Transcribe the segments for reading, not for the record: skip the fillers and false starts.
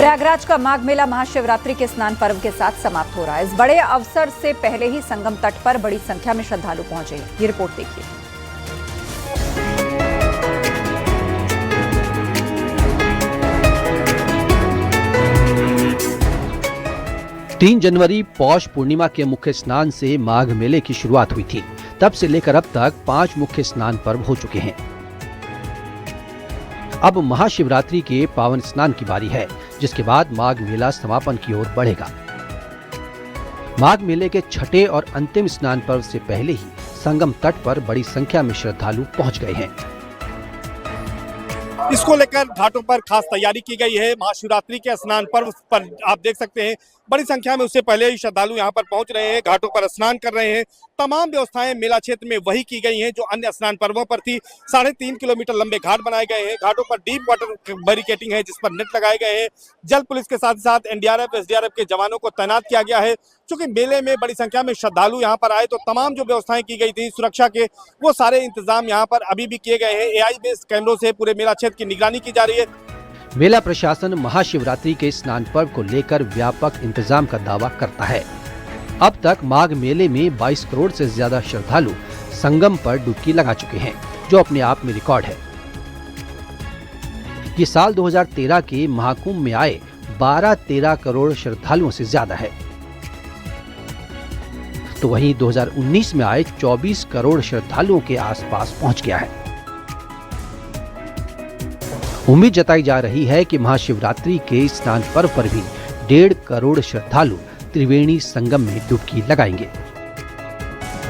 प्रयागराज का माघ मेला महाशिवरात्रि के स्नान पर्व के साथ समाप्त हो रहा है। इस बड़े अवसर से पहले ही संगम तट पर बड़ी संख्या में श्रद्धालु पहुंचे। ये रिपोर्ट देखिए। 3 जनवरी पौष पूर्णिमा के मुख्य स्नान से माघ मेले की शुरुआत हुई थी। तब से लेकर अब तक 5 मुख्य स्नान पर्व हो चुके हैं। अब महाशिवरात्रि के पावन स्नान की बारी है, जिसके बाद माघ मेला समापन की ओर बढ़ेगा। माघ मेले के छठे और अंतिम स्नान पर्व से पहले ही संगम तट पर बड़ी संख्या में श्रद्धालु पहुंच गए हैं। इसको लेकर घाटों पर खास तैयारी की गई है। महाशिवरात्रि के स्नान पर्व पर आप देख सकते हैं बड़ी संख्या में उससे पहले ही श्रद्धालु यहां पर पहुंच रहे हैं, घाटों पर स्नान कर रहे हैं। तमाम व्यवस्थाएं मेला क्षेत्र में वही की गई हैं जो अन्य स्नान पर्वों पर थी। 3.5 किलोमीटर लंबे घाट बनाए गए हैं। घाटों पर डीप वाटर बैरिकेटिंग है, जिस पर नेट लगाए गए हैं। जल पुलिस के साथ साथ एनडीआरएफ, एसडीआरएफ के जवानों को तैनात किया गया है। चूंकि मेले में बड़ी संख्या में श्रद्धालु यहाँ पर आए तो तमाम जो व्यवस्थाएं की गई थी सुरक्षा के, वो सारे इंतजाम यहाँ पर अभी भी किए गए हैं। एआई बेस्ड कैमरों से पूरे मेला क्षेत्र की निगरानी की जा रही है। मेला प्रशासन महाशिवरात्रि के स्नान पर्व को लेकर व्यापक इंतजाम का दावा करता है। अब तक माघ मेले में 22 करोड़ से ज्यादा श्रद्धालु संगम पर डुबकी लगा चुके हैं, जो अपने आप में रिकॉर्ड है। ये साल 2013 के महाकुंभ में आए 12-13 करोड़ श्रद्धालुओं से ज्यादा है। तो वहीं 2019 में आए 24 करोड़ श्रद्धालुओं के आसपास पहुंच गया है। उम्मीद जताई जा रही है कि महाशिवरात्रि के स्नान पर्व पर भी 1.5 करोड़ श्रद्धालु त्रिवेणी संगम में डुबकी लगाएंगे।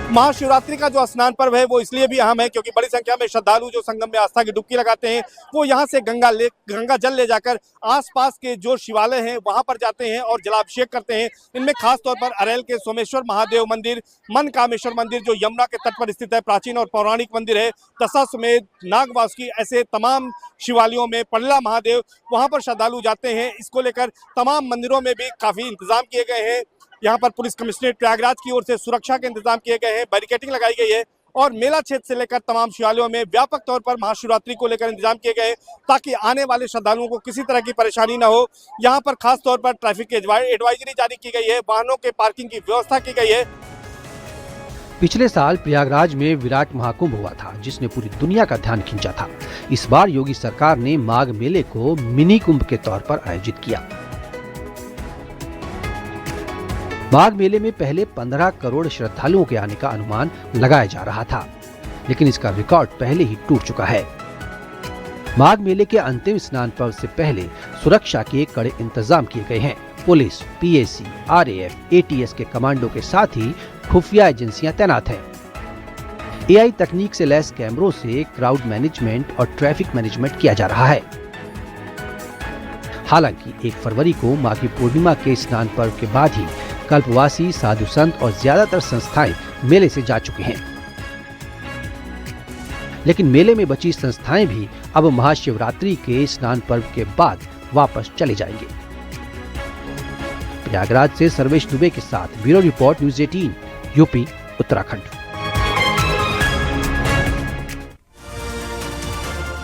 महाशिवरात्रि का जो स्नान पर्व है वो इसलिए भी अहम है क्योंकि बड़ी संख्या में श्रद्धालु जो संगम में आस्था की डुबकी लगाते हैं वो यहाँ से गंगा जल ले जाकर आसपास के जो शिवालय हैं वहां पर जाते हैं और जलाभिषेक करते हैं। इनमें खास तौर पर अरेल के सोमेश्वर महादेव मंदिर, मनकामेश्वर मंदिर जो यमुना के तट पर स्थित है, प्राचीन और पौराणिक मंदिर है, दशाश्वमेध, नागवासुकी, ऐसे तमाम शिवालयों में पंडला महादेव, वहां पर श्रद्धालु जाते हैं। इसको लेकर तमाम मंदिरों में भी काफी इंतजाम किए गए हैं। यहाँ पर पुलिस कमिश्नरेट प्रयागराज की ओर से सुरक्षा के इंतजाम किए गए हैं, बैरिकेटिंग लगाई गई है और मेला क्षेत्र से लेकर तमाम शिवालयों में व्यापक तौर पर महाशिवरात्रि को लेकर इंतजाम किए गए ताकि आने वाले श्रद्धालुओं को किसी तरह की परेशानी न हो। यहाँ पर खास तौर पर ट्रैफिक की एडवाइजरी जारी की गई है, वाहनों के पार्किंग की व्यवस्था की गई है। पिछले साल प्रयागराज में विराट महाकुंभ हुआ था, जिसने पूरी दुनिया का ध्यान खींचा था। इस बार योगी सरकार ने माघ मेले को मिनी कुंभ के तौर पर आयोजित किया। माघ मेले में पहले 15 करोड़ श्रद्धालुओं के आने का अनुमान लगाया जा रहा था, लेकिन इसका रिकॉर्ड पहले ही टूट चुका है। माघ मेले के अंतिम स्नान पर्व से पहले सुरक्षा के कड़े इंतजाम किए गए हैं। पुलिस, पीएसी, आरएएफ, एटीएस के कमांडो के साथ ही खुफिया एजेंसियां तैनात हैं। एआई तकनीक से लैस कैमरों से क्राउड मैनेजमेंट और ट्रैफिक मैनेजमेंट किया जा रहा है। हालांकि 1 फरवरी को माघी पूर्णिमा के स्नान पर्व के बाद ही कल्पवासी, साधु संत और ज्यादातर संस्थाएं मेले से जा चुके हैं। लेकिन मेले में बची संस्थाएं भी अब महाशिवरात्रि के स्नान पर्व के बाद वापस चले जाएंगे। प्रयागराज से सर्वेश दुबे के साथ bureau report, news 18, UP, Uttarakhand.